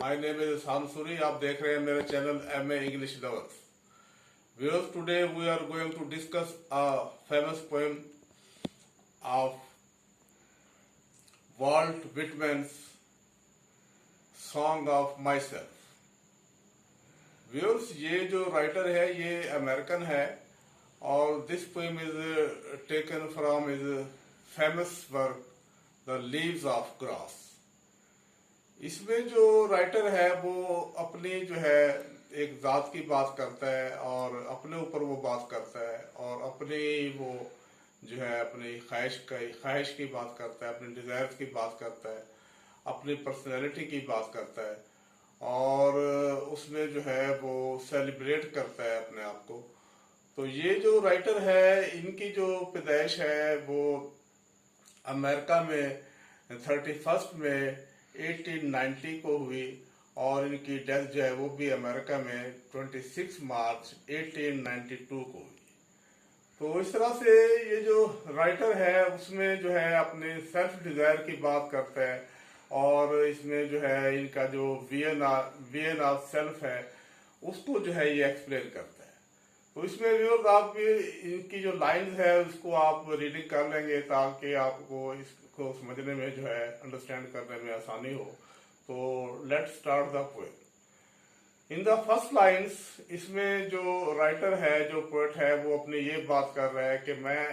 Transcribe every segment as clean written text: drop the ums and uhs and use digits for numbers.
My name is शानसुरी। आप देख रहे हैं मेरे channel MA English lovers. Viewers, today we are going to discuss a famous poem of Walt Whitman's song of myself. Viewers, ये जो writer है ये अमेरिकन है और this poem is taken from is famous work the leaves of grass. इसमें जो writer है वो अपनी जो है एक जात की बात करता है और अपने ऊपर वो बात करता है और अपनी वो जो है अपनी ख्वाहिश की बात करता है, अपने डिजायर्स की बात करता है, अपनी पर्सनैलिटी की बात करता है और उसमें जो है वो सेलिब्रेट करता है अपने आप को। तो ये जो राइटर है इनकी जो पैदाइश है वो अमेरिका में 31 में 1890 को हुई और इनकी डेथ जो है वो भी अमेरिका में 26 मार्च 1892 को हुई। तो इस तरह से ये जो राइटर है उसमें जो है अपने सेल्फ डिजायर की बात करता है और इसमें जो है इनका जो वीएन ऑफ सेल्फ है उसको जो है ये एक्सप्लेन करता है। तो इसमें व्यूअर्स आप इनकी जो लाइंस है उसको आप रीडिंग कर लेंगे ताकि आपको इसको समझने में जो है अंडरस्टैंड करने में आसानी हो। तो let's start the poem. In the first lines इसमें जो राइटर है जो पोएट है वो अपनी ये बात कर रहा है कि मैं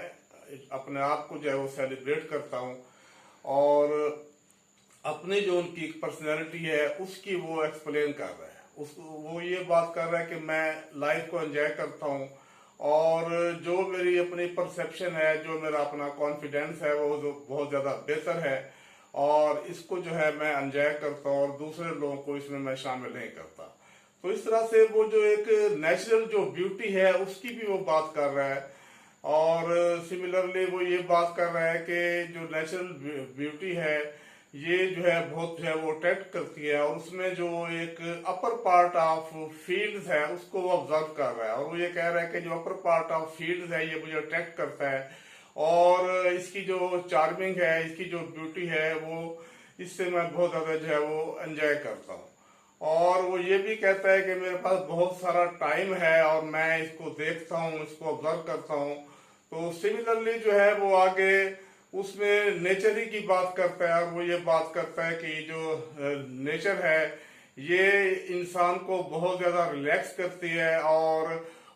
अपने आप को जो है वो सेलिब्रेट करता हूँ और अपनी जो उनकी पर्सनैलिटी है उसकी वो एक्सप्लेन कर रहा है। वो ये बात कर रहा है कि मैं लाइफ को एंजॉय करता हूँ और जो मेरी अपनी परसेप्शन है, जो मेरा अपना कॉन्फिडेंस है वो बहुत ज़्यादा बेहतर है और इसको जो है मैं एंजॉय करता हूँ और दूसरे लोगों को इसमें मैं शामिल नहीं करता। तो इस तरह से वो जो एक नेचुरल जो ब्यूटी है उसकी भी वो बात कर रहा है और सिमिलरली वो ये बात कर रहा है कि जो नेचुरल ब्यूटी है ये जो है बहुत जो है वो अट्रैक्ट करती है और उसमें जो एक अपर पार्ट ऑफ फील्ड्स है उसको वो ऑब्जर्व कर रहा है और वो ये कह रहा है कि जो अपर पार्ट ऑफ फील्ड्स है ये मुझे अट्रैक्ट करता है और इसकी जो चार्मिंग है, इसकी जो ब्यूटी है वो इससे मैं बहुत ज़्यादा जो है वो एंजॉय करता हूँ। और वो ये भी कहता है कि मेरे पास बहुत सारा टाइम है और मैं इसको देखता हूँ, इसको ऑब्जर्व करता हूँ। तो सिमिलरली जो है वो आगे उसमें नेचर ही की बात करता है और वो ये बात करता है कि जो नेचर है ये इंसान को बहुत ज़्यादा रिलैक्स करती है और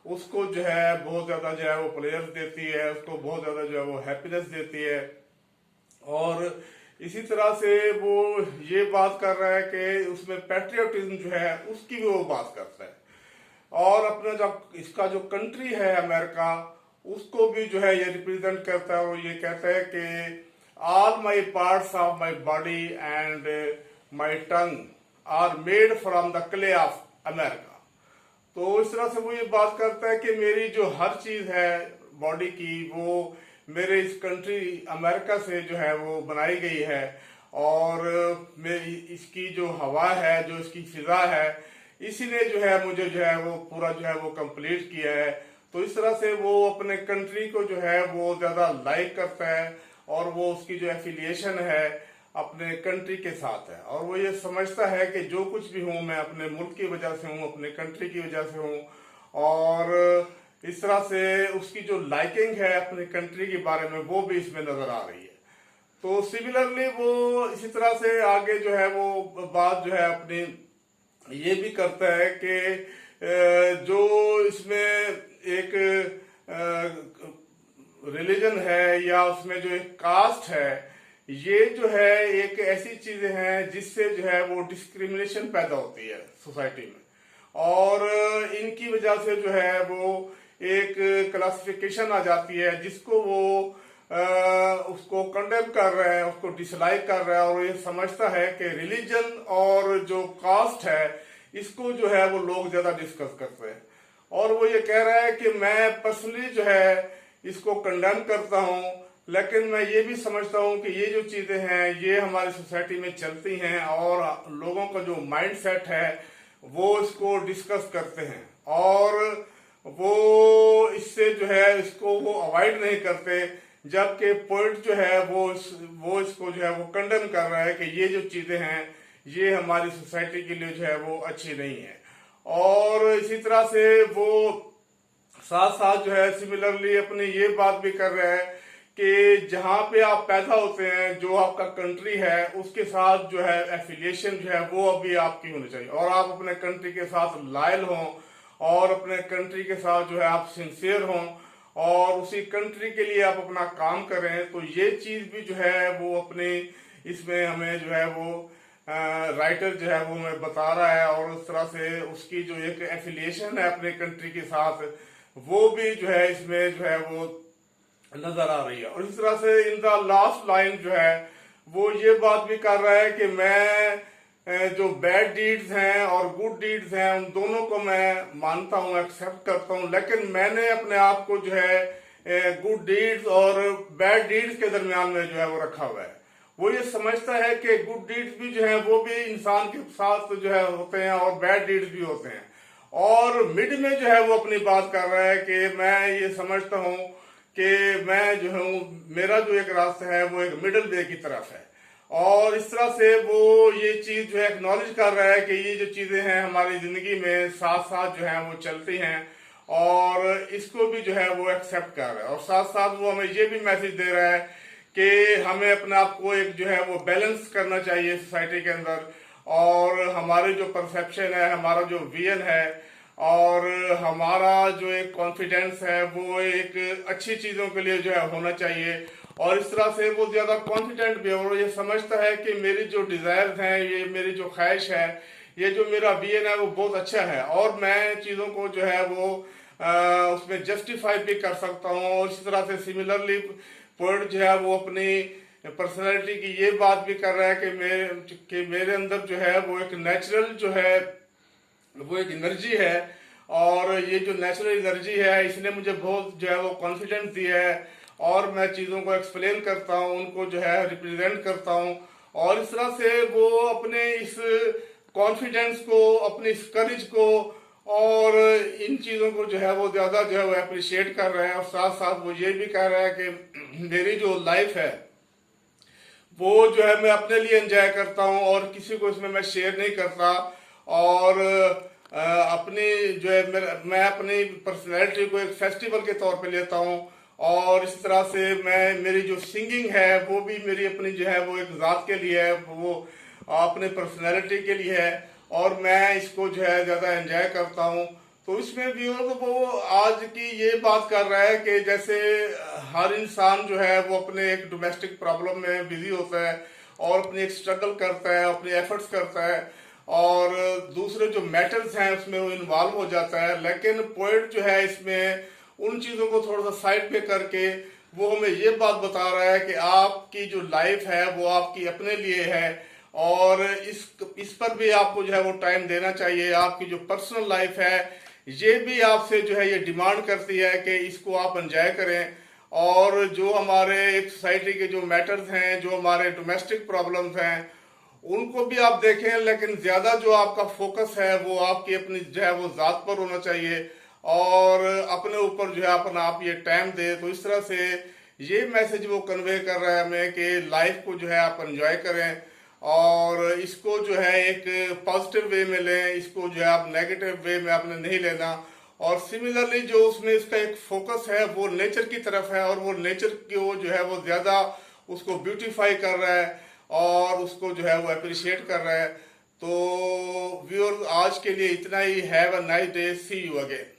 उसको जो है बहुत ज़्यादा जो है वो प्लेजर देती है, उसको बहुत ज़्यादा जो है वो हैप्पीनेस देती है। और इसी तरह से वो ये बात कर रहा है कि उसमें पैट्रियोटिज्म जो है उसकी भी वो बात करता है और अपना जब इसका जो कंट्री है अमेरिका उसको भी जो है ये रिप्रेजेंट करता है और ये कहता है कि all my parts of my body and my tongue are made from the clay of America. तो इस तरह से वो ये बात करता है कि मेरी जो हर चीज है बॉडी की वो मेरे इस कंट्री अमेरिका से जो है वो बनाई गई है और मेरी इसकी जो हवा है, जो इसकी फिजा है, इसी ने जो है मुझे जो है वो पूरा जो है वो कंप्लीट किया है। तो इस तरह से वो अपने कंट्री को जो है वो ज्यादा लाइक करता है और वो उसकी जो एफिलिएशन है अपने कंट्री के साथ है और वो ये समझता है कि जो कुछ भी हूँ मैं अपने मुल्क की वजह से हूँ, अपने कंट्री की वजह से हूँ और इस तरह से उसकी जो लाइकिंग है अपने कंट्री के बारे में वो भी इसमें नजर आ रही है। तो सिमिलरली वो इसी तरह से आगे जो है वो बात जो है अपनी ये भी करता है कि जो इसमें एक रिलीजन है या उसमें जो एक कास्ट है ये जो है एक ऐसी चीजें हैं जिससे जो है वो डिस्क्रिमिनेशन पैदा होती है सोसाइटी में और इनकी वजह से जो है वो एक क्लासिफिकेशन आ जाती है जिसको वो उसको कंडेम कर रहे हैं, उसको डिसलाइक कर रहा है और ये समझता है कि रिलीजन और जो कास्ट है इसको जो है वो लोग ज्यादा डिस्कस करते हैं और वो ये कह रहा है कि मैं पर्सनली जो है इसको कंडेम करता हूँ लेकिन मैं ये भी समझता हूँ कि ये जो चीजें हैं ये हमारी सोसाइटी में चलती हैं और लोगों का जो माइंड सेट है वो इसको डिस्कस करते हैं और वो इससे जो है इसको वो अवॉइड नहीं करते जबकि पोइट जो है वो इसको जो है वो कंडेम कर रहा है कि ये जो चीजें हैं ये हमारी सोसाइटी के लिए जो है वो अच्छी नहीं है। और इसी तरह से वो साथ साथ जो है सिमिलरली अपनी ये बात भी कर रहे हैं कि जहाँ पे आप पैदा होते हैं, जो आपका कंट्री है, उसके साथ जो है एफिलिएशन जो है वो अभी आपकी होनी चाहिए, और आप अपने कंट्री के साथ लॉयल हों, और अपने कंट्री के साथ जो है आप सिंसियर हों, और उसी कंट्री के लिए आप अपना काम करें। तो ये चीज भी जो है वो अपने इसमें हमें जो है वो राइटर जो है वो हमें बता रहा है, और उस तरह से उसकी जो एक एफिलिएशन है अपने कंट्री के साथ, वो भी जो है इसमें जो है वो नजर आ रही है। और इस तरह से इन द लास्ट लाइन जो है वो ये बात भी कर रहा है कि मैं जो बैड डीड्स हैं और गुड डीड्स हैं उन दोनों को मैं मानता हूं, एक्सेप्ट करता हूं, लेकिन मैंने अपने आप को जो है गुड डीड्स और बैड डीड्स के दरमियान में जो है वो रखा हुआ है। वो ये समझता है कि गुड डीड्स भी जो है वो भी इंसान के साथ जो है होते हैं और बैड डीड्स भी होते हैं, और मिड में जो है वो अपनी बात कर रहा है कि मैं ये समझता हूं कि मैं जो हूँ, मेरा जो एक रास्ता है वो एक मिडिल वे की तरफ है। और इस तरह से वो ये चीज जो है एक्नॉलेज कर रहा है कि ये जो चीजें हैं हमारी जिंदगी में साथ साथ जो है वो चलती हैं, और इसको भी जो है वो एक्सेप्ट कर रहा है। और साथ साथ वो हमें ये भी मैसेज दे रहा है कि हमें अपने आप को एक जो है वो बैलेंस करना चाहिए सोसाइटी के अंदर, और हमारे जो परसेप्शन है, हमारा जो विजन है, और हमारा जो एक कॉन्फिडेंस है वो एक अच्छी चीजों के लिए जो है होना चाहिए। और इस तरह से वो ज्यादा कॉन्फिडेंट भी है, और ये समझता है कि मेरी जो डिजायर्स हैं, ये मेरी जो ख्वाहिश है, ये जो मेरा विजन है वो बहुत अच्छा है, और मैं चीजों को जो है वो उसमें जस्टिफाई भी कर सकता हूँ। और इसी तरह से सिमिलरली पोएट जो है वो अपनी पर्सनैलिटी की ये बात भी कर रहा है कि मेरे अंदर जो है वो एक नेचुरल जो है वो एक एनर्जी है, और ये जो नेचुरल एनर्जी है इसने मुझे बहुत जो है वो कॉन्फिडेंस दिया है, और मैं चीज़ों को एक्सप्लेन करता हूँ, उनको जो है रिप्रेजेंट करता हूँ। और इस तरह से वो अपने इस कॉन्फिडेंस को, अपनी इस करेज को, और इन चीज़ों को जो है वो ज़्यादा जो है वो अप्रिशिएट कर रहे हैं। और साथ साथ वो ये भी कह रहा है कि मेरी जो लाइफ है वो जो है मैं अपने लिए एंजॉय करता हूँ, और किसी को इसमें मैं शेयर नहीं करता, और अपनी जो है मैं अपनी पर्सनैलिटी को एक फेस्टिवल के तौर पे लेता हूँ। और इस तरह से मैं मेरी जो सिंगिंग है वो भी मेरी अपनी जो है वो एक ज़ात के लिए है, वो अपने पर्सनैलिटी के लिए है, और मैं इसको जो है ज़्यादा एंजॉय करता हूँ। तो इसमें भी वो आज की ये बात कर रहा है कि जैसे हर इंसान जो है वो अपने एक डोमेस्टिक प्रॉब्लम में बिजी होता है, और अपनी एक स्ट्रगल करता है, अपने एफर्ट्स करता है, और दूसरे जो मैटर्स हैं उसमें वो इन्वॉल्व हो जाता है। लेकिन पोएट जो है इसमें उन चीज़ों को थोड़ा सा साइड पे करके वो हमें ये बात बता रहा है कि आपकी जो लाइफ है वो आपकी अपने लिए है, और इस पर भी आपको जो है वो टाइम देना चाहिए। आपकी जो पर्सनल लाइफ है ये भी आपसे जो है ये डिमांड करती है कि इसको आप एंजॉय करें, और जो हमारे एक सोसाइटी के जो मैटर्स हैं, जो हमारे डोमेस्टिक प्रॉब्लम्स हैं, उनको भी आप देखें, लेकिन ज्यादा जो आपका फोकस है वो आपकी अपनी जो है वो जात पर होना चाहिए, और अपने ऊपर जो है अपना आप ये टाइम दे। तो इस तरह से ये मैसेज वो कन्वे कर रहा है हमें कि लाइफ को जो है आप एंजॉय करें, और इसको जो है एक पॉजिटिव वे में लें, इसको जो है आप नेगेटिव वे में आपने नहीं लेना। और सिमिलरली जो उसमें इसका एक फोकस है वो नेचर की तरफ है, और वो नेचर को जो है वो ज्यादा उसको ब्यूटीफाई कर रहा है, और उसको जो है वो अप्रिशिएट कर रहा है। तो व्यूअर्स आज के लिए इतना ही। Have a nice day, see you again.